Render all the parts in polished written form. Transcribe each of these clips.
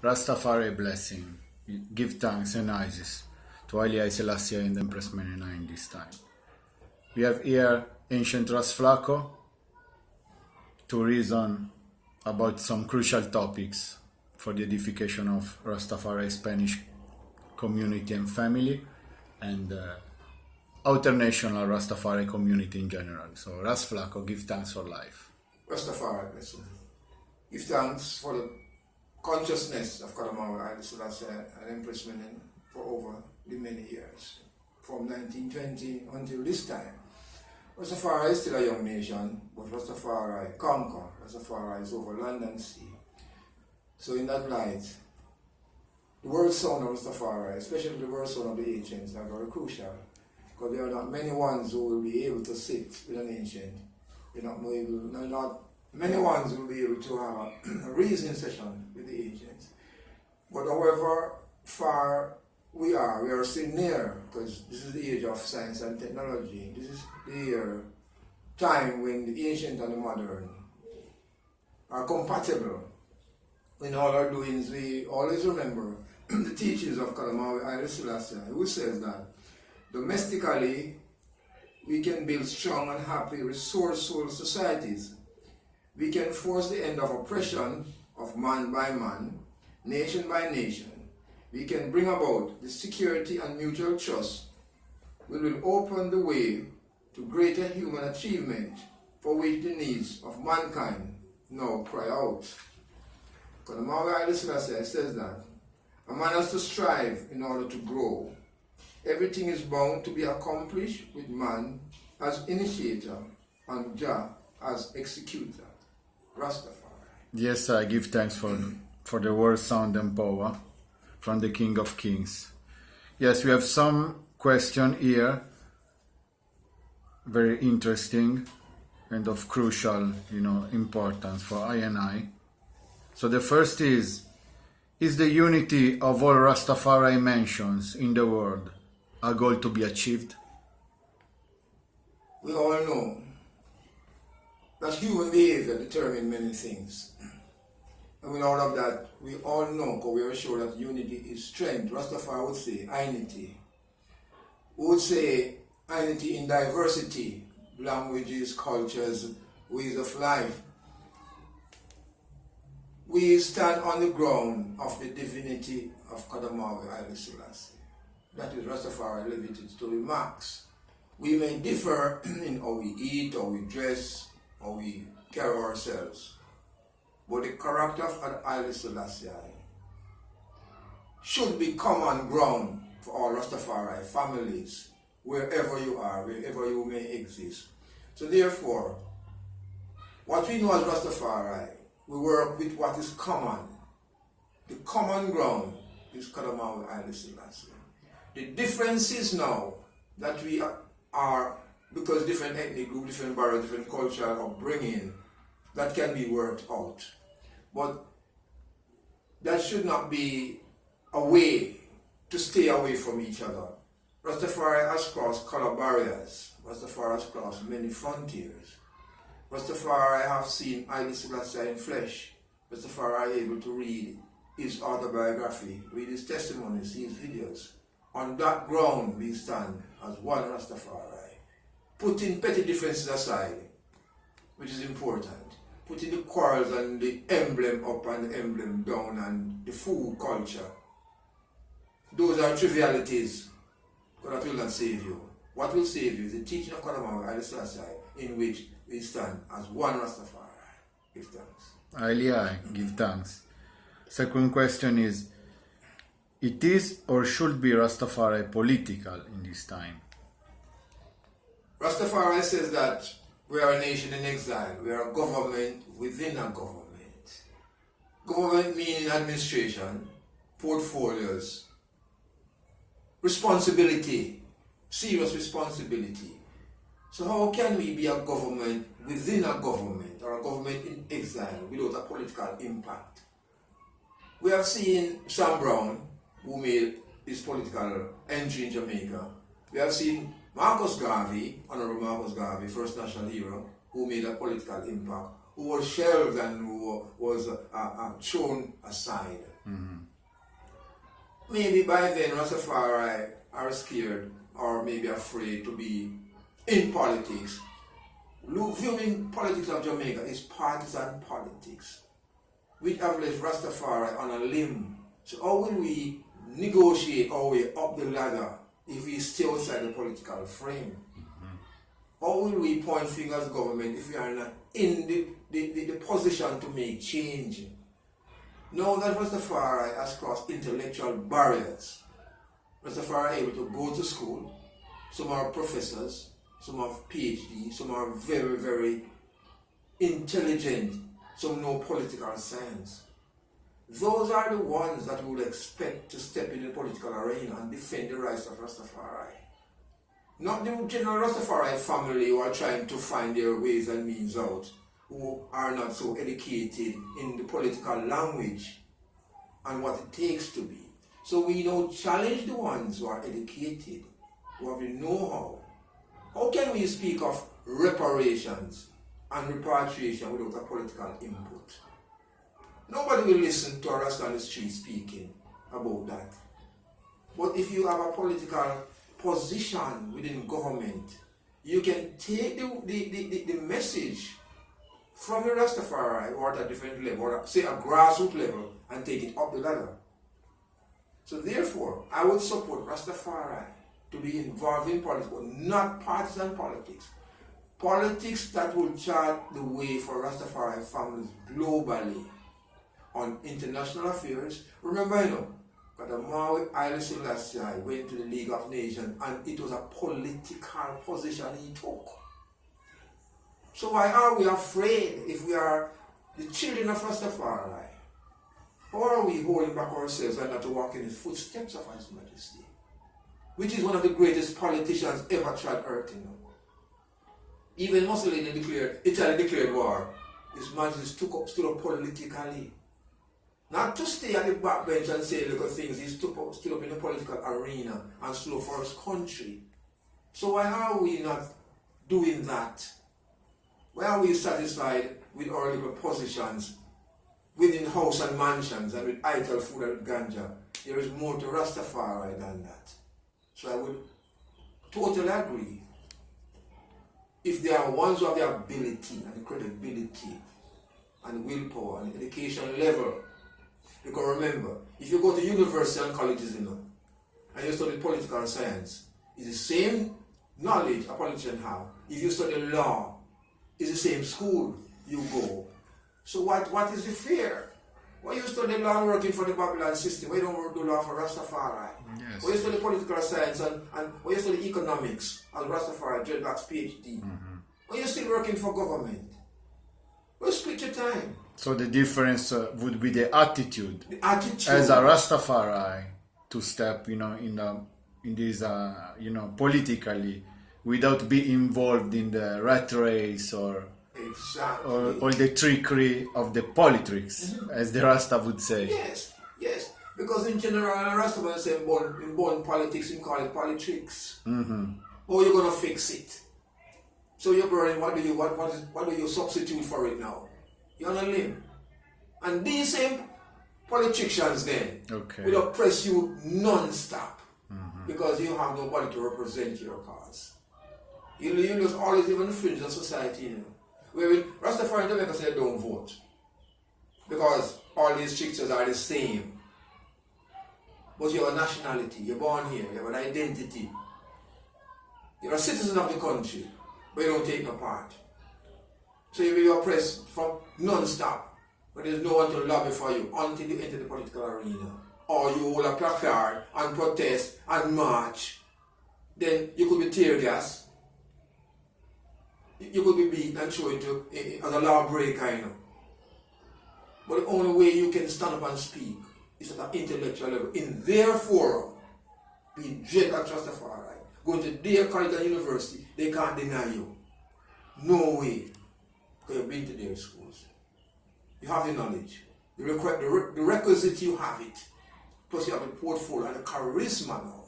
Rastafari blessing. Give thanks and praises to Ali Selassie and the Empress Menina in this time. We have here ancient Rasflaco to reason about some crucial topics for the edification of Rastafari Spanish community and family and outer-national Rastafari community in general. So Rasflaco, give thanks for life. Rastafari blessing. Give thanks for the consciousness of Kadamawa Haile Selassie and Empress Menina for over the many years, from 1920 until this time. Rastafari is still a young nation, but Rastafari conquer. Rastafari is over land and sea. So in that light, the word sound of Rastafari, especially the word sound of the ancients, are very crucial, because there are not many ones who will be able to sit with an ancient. Not many ones will be able to have a reasoning session with the ancients. But however far we are still near, because this is the age of science and technology. This is the time when the ancient and the modern are compatible in all our doings. We always remember the teachings of Kadamawa Haile Selassie, who says that domestically we can build strong and happy, resourceful societies. We can force the end of oppression of man by man, nation by nation. We can bring about the security and mutual trust. We will open the way to greater human achievement, for which the needs of mankind now cry out. Kadamawa Haile Selassie says that a man has to strive in order to grow. Everything is bound to be accomplished with man as initiator and Jah as executor. Rastafari. Yes, I give thanks for the word, sound and power from the King of Kings. Yes, we have some question here, very interesting and of crucial, importance for I and I. So the first is the unity of all Rastafari mentions in the world a goal to be achieved? We all know that human behavior determines many things. And with all of that, we all know, because we are sure that unity is strength. Rastafari would say unity. We would say unity in diversity, languages, cultures, ways of life. We stand on the ground of the divinity of Kadamawa Haile Selassie. That is Rastafari limited to remarks. We may differ in how we eat, how we dress, how we carry ourselves. But the character of Haile Selassie should be common ground for all Rastafari families, wherever you are, wherever you may exist. So therefore, what we know as Rastafari, we work with what is common. The common ground is Kadamawa Haile Selassie. The differences now that we are, because different ethnic groups, different barriers, different cultural upbringing, that can be worked out. But that should not be a way to stay away from each other. Rastafari has crossed color barriers. Rastafari has crossed many frontiers. Rastafari have seen Haile Selassie in flesh. Rastafari are able to read his autobiography, read his testimonies, see his videos. On that ground we stand as one Rastafari, putting petty differences aside, which is important. Putting the quarrels and the emblem up and the emblem down and the food culture. Those are trivialities, because that will not save you. What will save you is the teaching of Kadamawa Haile Selassie, in which we stand as one Rastafari. Give thanks. I give thanks. Second question is, it is or should be Rastafari political in this time? Rastafari says that we are a nation in exile. We are a government within a government. Government meaning administration, portfolios, responsibility, serious responsibility. So how can we be a government within a government, or a government in exile without a political impact? We have seen Sam Brown, who made his political entry in Jamaica. We have seen Marcus Garvey, Honorable Marcus Garvey, first national hero, who made a political impact. who was shelved and who was thrown aside. Maybe by then Rastafari are scared or maybe afraid to be in politics. Viewing politics of Jamaica is partisan politics, which have left Rastafari on a limb. So how will we negotiate our way up the ladder if we stay outside the political frame? How will we point fingers at government if we are not in the position to make change? Now that Rastafari has crossed intellectual barriers, Rastafari are able to go to school. Some are professors, some have PhD, some are very, very intelligent, some know political science. Those are the ones that we would expect to step in the political arena and defend the rights of Rastafari. Not the general Rastafari family who are trying to find their ways and means out, who are not so educated in the political language and what it takes to be. So we now challenge the ones who are educated, who have the know-how. How can we speak of reparations and repatriation without a political input? Nobody will listen to us on the street speaking about that. But if you have a political position within government, you can take the message from the Rastafari or at a different level, or say a grassroots level, and take it up the ladder. So therefore, I would support Rastafari to be involved in politics, but not partisan politics. Politics that will chart the way for Rastafari families globally on international affairs. Remember, that the Maui Haile Selassie went to the League of Nations and it was a political position he took. So why are we afraid if we are the children of Rastafari? Or are we holding back ourselves and not to walk in the footsteps of His Majesty? Which is one of the greatest politicians ever trod earth, Even Mussolini Italy declared war. His Majesty stood up politically. Not to stay at the backbench and say little things, he stood up in the political arena and stood up for his country. So why are we not doing that? Why are we satisfied with our little positions within house and mansions and with idle food and with ganja? There is more to Rastafari than that. So I would totally agree. If there are ones who have the ability and the credibility and willpower and education level, because remember, if you go to university and colleges, and you study political science, it's the same knowledge a politician have. If you study law, it's the same school you go. So what is the fear? Why you study law and working for the Babylon system? Why you don't do law for Rastafari? Yes. Why you study political science and why you study economics as Rastafari, dreadlocks PhD? Why you still working for government? Well, split your time. So the difference would be the attitude. The attitude. As a Rastafari to step, in this, politically, without being involved in the rat race or the trickery of the politics, as the Rasta would say. Yes. Because in general, Rasta would say in born politics, you call it politics. How are you gonna fix it? So you're burning. What do you substitute for it now? You're on a limb. And these same politicians then will oppress you non-stop because you have nobody to represent your cause. You just always live on the fringe of society, Where Rastafari in Jamaica say don't vote because all these strictures are the same. But you have a nationality, you're born here, you have an identity. You're a citizen of the country, but you don't take no part. So you'll be oppressed from non-stop, but there's no one to lobby for you until you enter the political arena. Or you hold a placard and protest and march. Then you could be tear gas. You could be beaten and thrown into as a lawbreaker, But the only way you can stand up and speak is at an intellectual level. In their forum, being dreadlocks Rastafari, going to their college and university, they can't deny you. No way. Because you've been to their schools. You have the knowledge. The requisite, you have it. Plus you have the portfolio and the charisma now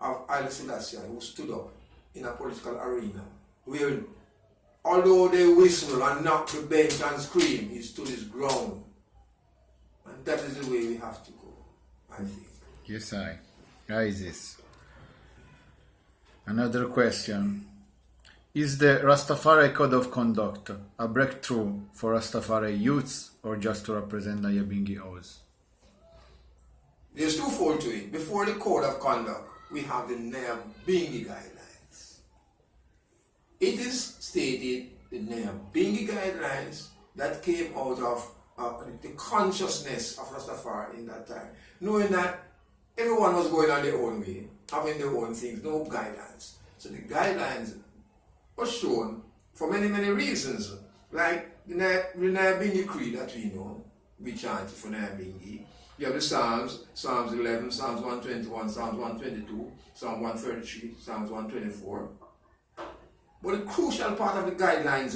of Haile Selassie, who stood up in a political arena where although they whistle and knock the bench and scream, he stood his ground. And that is the way we have to go, I think. Yes, Isis. Another question. Is the Rastafari Code of Conduct a breakthrough for Rastafari youths or just to represent the Yabingi O's? There's twofold to it. Before the Code of Conduct, we have the Nyabingi Guidelines. It is stated, the Nyabingi Guidelines, that came out of the consciousness of Rastafari in that time, knowing that everyone was going on their own way, having their own things, no guidelines. So the guidelines were shown for many, many reasons, like the Nyabingi Creed that we know, we chant for Nyabingi. You have the Psalms, Psalms 11, Psalms 121, Psalms 122, Psalm 133, Psalms 124. But the crucial part of the guidelines,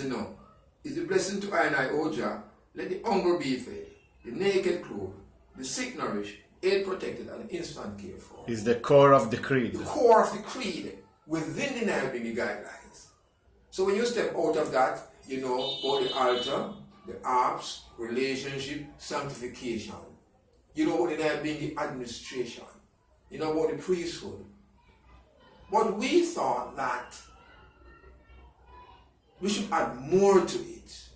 is the blessing to I and I, Oja, let the hungry be fed, the naked clothed, the sick nourished, aid protected, and instant care for. Is the core of the creed. The core of the creed within the Nyabingi Guidelines. So when you step out of that, you know about the altar, the apps, relationship, sanctification. You know about the Nyabingi administration. You know about the priesthood. But we thought that we should add more to it.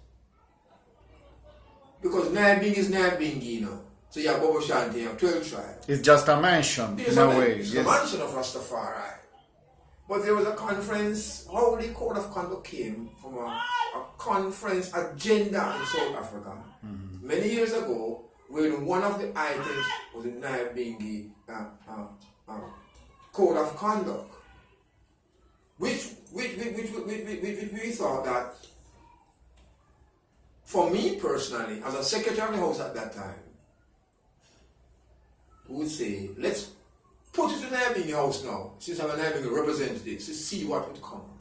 Because Nyabingi is Nyabingi, So you have Bobo Shanti, you have 12 tribes. It's just a mention, in a way. It's a mention of Rastafari. But there was a conference, how the Code of Conduct came from a conference agenda in South Africa many years ago, where one of the items was the Nyabingi Code of Conduct, which we thought that, for me personally, as a Secretary of the House at that time, we would say, let's put it in the Nyabingi House now, since I'm a Nyabingi representative, to see what would come up.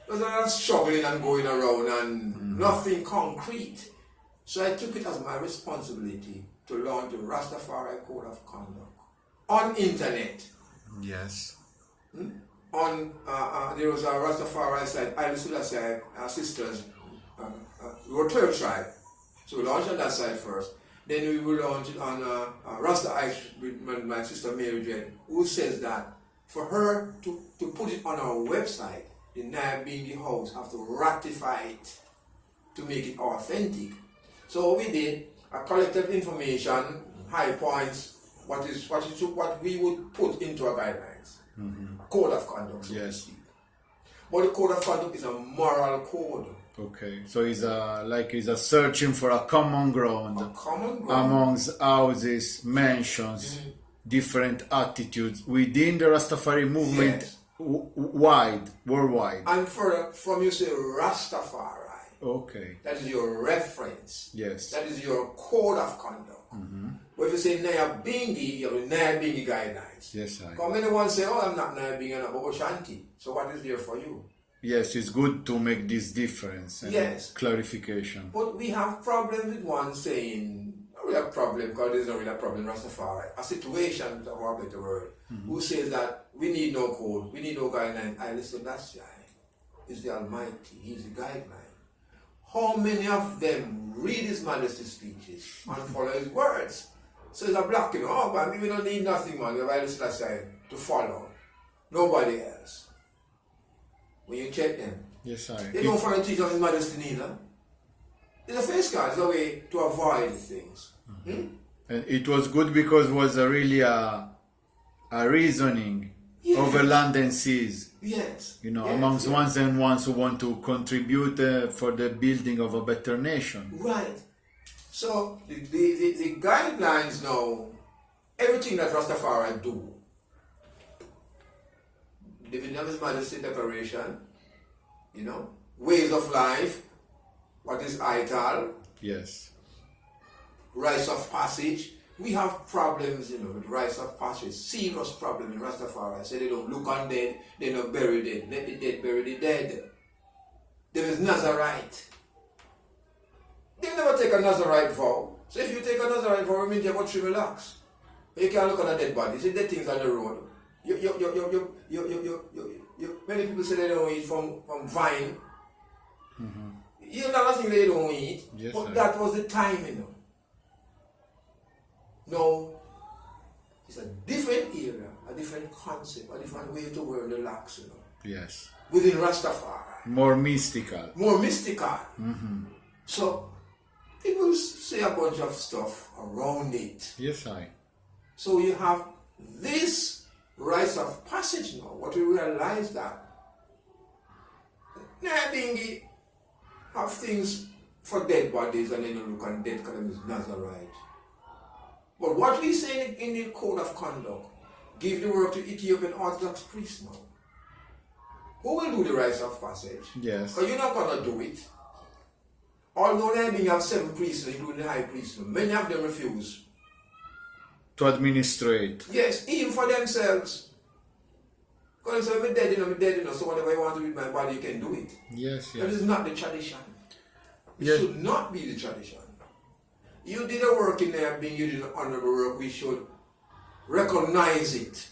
There's a lot of struggling and going around and nothing concrete. So I took it as my responsibility to launch the Rastafari Code of Conduct on internet. Yes. There was a Rastafari site, Isle Selassie, our sisters, we were 12 tribes. So we launched on that site first. Then we will launch it on Rasta Ice with my sister Mary Jane, who says that for her to put it on our website, the Nyabingi House have to ratify it to make it authentic. So we did a collective information, high points, what we would put into our guidelines. Code of conduct. So yes. But the code of conduct is a moral code. Okay, so it's a searching for a common ground, amongst houses, mansions, different attitudes within the Rastafari movement, Yes. Worldwide. And further, from you say Rastafari, Okay. that is your reference. Yes. That is your code of conduct. But if you say Nyabingi, you have the Nyabingi guidelines. Yes, I. Come anyone say, oh, I'm not Nyabingi, I'm Bobo Shanti. So what is there for you? Yes, it's good to make this difference and Yes. clarification. But we have problems with one saying, we have problem because there's not really a problem in Rastafari. A situation, to our better word, who says that we need no code, we need no guideline. I listen, that's guy. He's the Almighty, he's the guideline. How many of them read His Majesty's speeches and follow His words? So it's a block, oh, but we don't need nothing, man. We have Haile Selassie to follow. Nobody else. When you check them, Yes, I. they don't follow the teaching of His Majesty neither. It's a face card, it's a way to avoid things. And it was good because it was really a reasoning Yes. over land and seas. Yes. You know, Yes, amongst yes. ones and ones who want to contribute for the building of a better nation. Right. So the guidelines now, everything that Rastafari do, Divinity of His Majesty Declaration, ways of life, what is ital, Yes. rites of passage. We have problems, with rites of passage, serious problem in Rastafari. Say they don't look on dead, they don't bury dead. Let the dead bury the dead. There is Nazarite. They never take a Nazarite vow. So if you take a Nazarite vow, it means you got 3 relax. You can't look on a dead body. See dead things on the road. Many people say they don't eat from vine. You know, nothing they don't eat, Yes, but sir. that was the time, you know. Now, it's a different era, a different concept, a different way to wear the locks, you know. Yes. Within Rastafari. More mystical. More mystical. So, people say a bunch of stuff around it. Yes, I. So you have this rites of passage now. What we realize that Nyabingi have things for dead bodies and then you look on dead because it's Nazarite. But what we say in the code of conduct, give the work to Ethiopian Orthodox priests now. Who will do the rites of passage? Yes. Because you're not going to do it. Although Nyabingi have 7 priests, including the high priest, many of them refuse. To administrate. Yes, even for themselves. Because they say, I'm dead, I'm dead, so whatever you want to do with my body, you can do it. Yes, That yes. is not the tradition. It Yes. should not be the tradition. You did a work in there, being you did an honorable work, we should recognize it.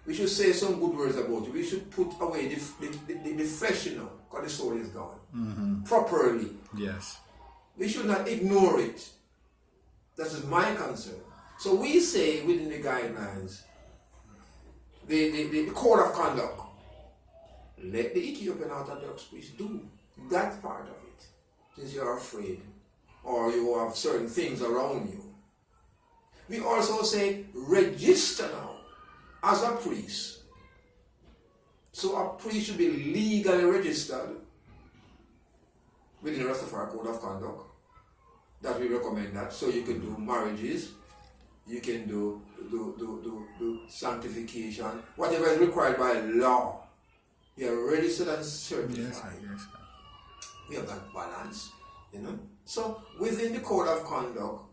We should say some good words about it. We should put away the flesh, you know, because the soul is gone. Properly. Yes. We should not ignore it. That is my concern. So we say within the guidelines, the code of conduct, let the Ethiopian Orthodox priests do that part of it. Since you're afraid or you have certain things around you. We also say register now as a priest. So a priest should be legally registered within the Rastafari Code of Conduct. That we recommend that. So you can do marriages, you can do sanctification, whatever is required by law. You are registered and certified. Yes, yes. We have that balance, you know. So within the code of conduct,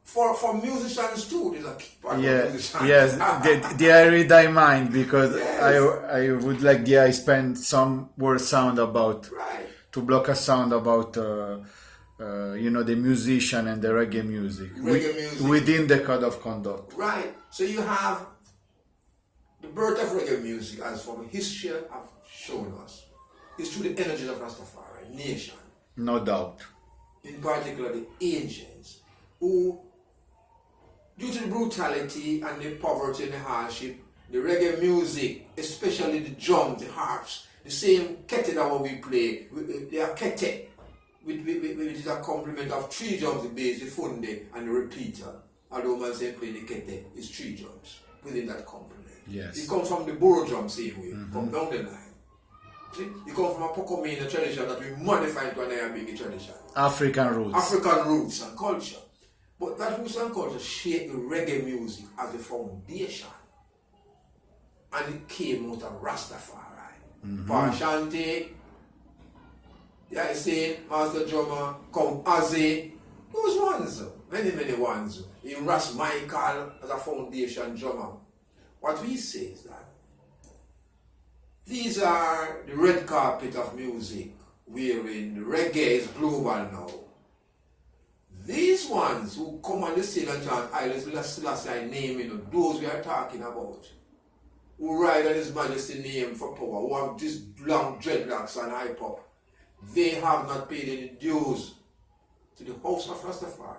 for musicians too, there's a key part of musicians. Yes, I read I mind because Yes. I would like I spend some word sound about Right. to block a sound about the musician and the reggae music, Reggae music. within the code of conduct. Right. So you have the birth of reggae music, as from history have shown us, is through the energies of Rastafari nation. No doubt. In particular the ancients, who, due to the brutality and the poverty and the hardship, the reggae music, especially the drums, the harps, the same kete that what we play, they are kete, which is a complement of 3 drums, the bass, the funde, and the repeater. Although man say play the kete, it's 3 drums within that complement. Yes. It comes from the Boro drum same way, from down the line. See? It comes from a Pokomena tradition that we modify into an Ayabingi tradition. African roots. African roots and culture. But that roots and culture shape the reggae music as a foundation. And it came out of Rastafari. Parshanti, yeah, I say, Master Drummer, Count Aze, those ones, many ones. In Ras Michael as a foundation drummer. What we say is that these are the red carpet of music, wherein the reggae is global now. These ones who come on the stage and chant Haile Selassie name, you know, those we are talking about, who ride on His Majesty name for power, who have these long dreadlocks and high pop, they have not paid any dues to the house of Rastafari,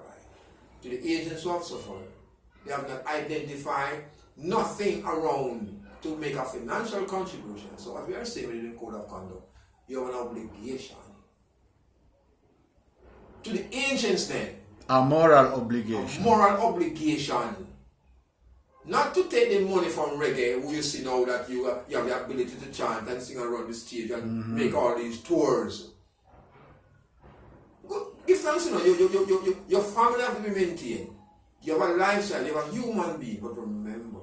to the agents who have suffered. They have not identified nothing around to make a financial contribution. So as we are saying in the code of conduct, you have an obligation to the ancients then. A moral obligation. A moral obligation. Not to take the money from reggae, who you see now that you have the ability to chant and sing around the stage and make all these tours. Give thanks, you know, your family have to be maintained. You have a lifestyle, you have a human being, but remember,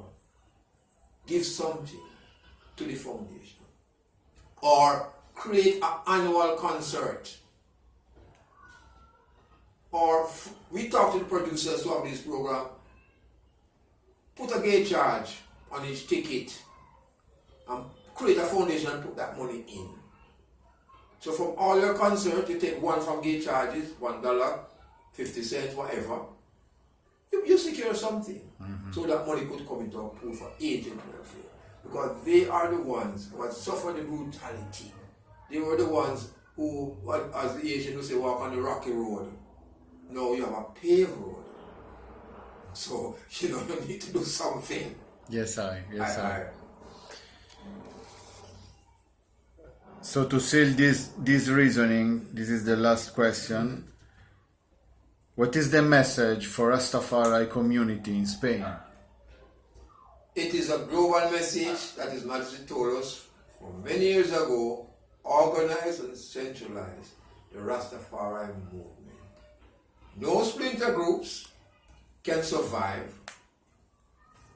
give something to the foundation. Or create an annual concert. Or we talk to the producers who have this program, put a gate charge on each ticket and create a foundation and put that money in. So from all your concerts, you take one from gate charges, $1, 50 cents, whatever. You secure something. So that money could come into a pool for agent welfare. Because they are the ones who have suffered the brutality They were the ones who, as the Asian would say, walk on the rocky road. Now you have a paved road. So, you need to do something. Yes, yes, I. So to seal this reasoning, this is the last question. What is the message for Rastafari community in Spain? It is a global message that His Majesty told us from many years ago. Organize and centralize the Rastafari movement. No splinter groups can survive.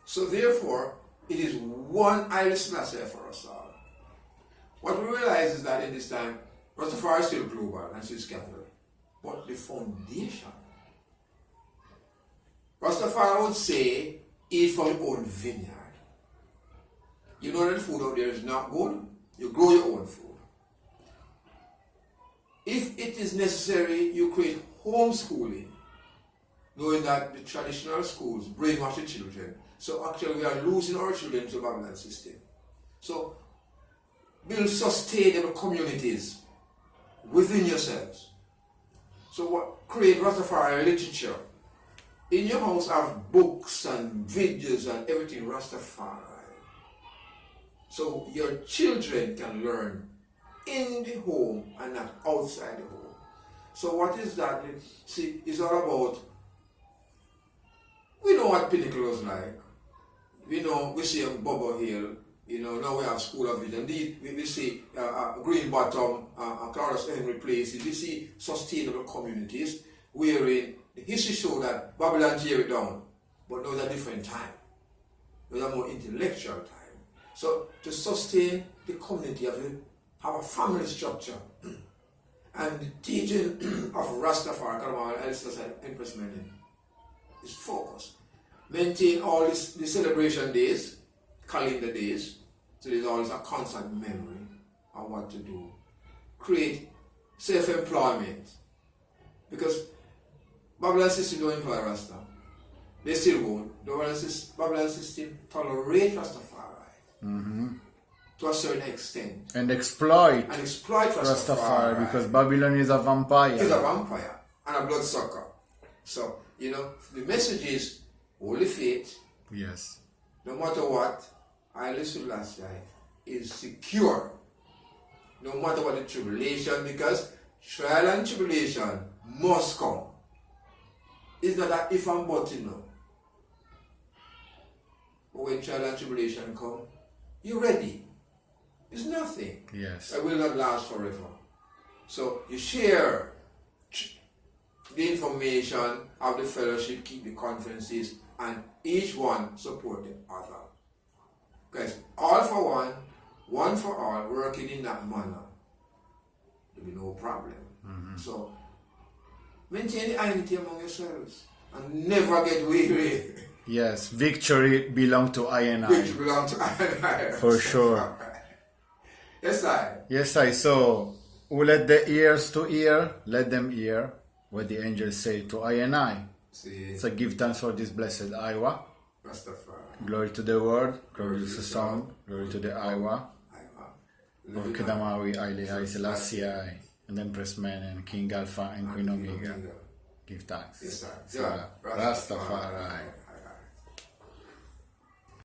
So therefore, it is one Haile Selassie for us all. What we realize is that in this time, Rastafari is still global and still scattered. But the foundation, Rastafari would say, eat from your own vineyard. You know that food out there is not good, you grow your own food. If it is necessary, you create homeschooling, knowing that the traditional schools brainwash the children. So actually we are losing our children to the Babylon system. So build sustainable communities within yourselves. So create Rastafari literature. In your house have books and videos and everything Rastafari. So your children can learn in the home and not outside the home. So what is that? See, it's all about, we know what Pinnacle was like. We see Bubble Hill, now we have School of Vision. We see Green Bottom, Clarence Henry Place. We see sustainable communities wherein the history shows that Babylon tear it down, but now it's a different time. It's a more intellectual time. So to sustain the community, have a family structure. And the teaching of Rastafari, Empress Menen, is focused. Maintain all the celebration days, calendar days, so there's always a constant memory of what to do. Create self-employment. Because Babylon system don't employ Rasta. They still won't. The Babylon system tolerate Rastafari. To a certain extent. And exploit Rastafari. Because Babylon is a vampire. He's a vampire and a bloodsucker. So, the message is holy faith. Yes. No matter what, Haile Selassie is secure. No matter what the tribulation, because trial and tribulation must come. It's not that if I'm but But when trial and tribulation come, you're ready. It's nothing. Yes. It will not last forever. So you share the information of the fellowship, keep the conferences, and each one support the other. Guys, all for one for all, working in that manner, there will be no problem. So maintain the unity among yourselves and never get weary. Yes, victory belongs to I and I. Victory belongs to I and I. For sure. Yes, I. So who let the ears to hear, let them hear what the angels say to I and I. See. So give thanks for this blessed Iwa. Rastafari. Glory to the Word, glory to the Son, glory to the Iwa. Of Kedamawi, Haile Selassie, and Empress Menen, King Alpha and Queen Omega. Give thanks. Yes, sir. Rastafari.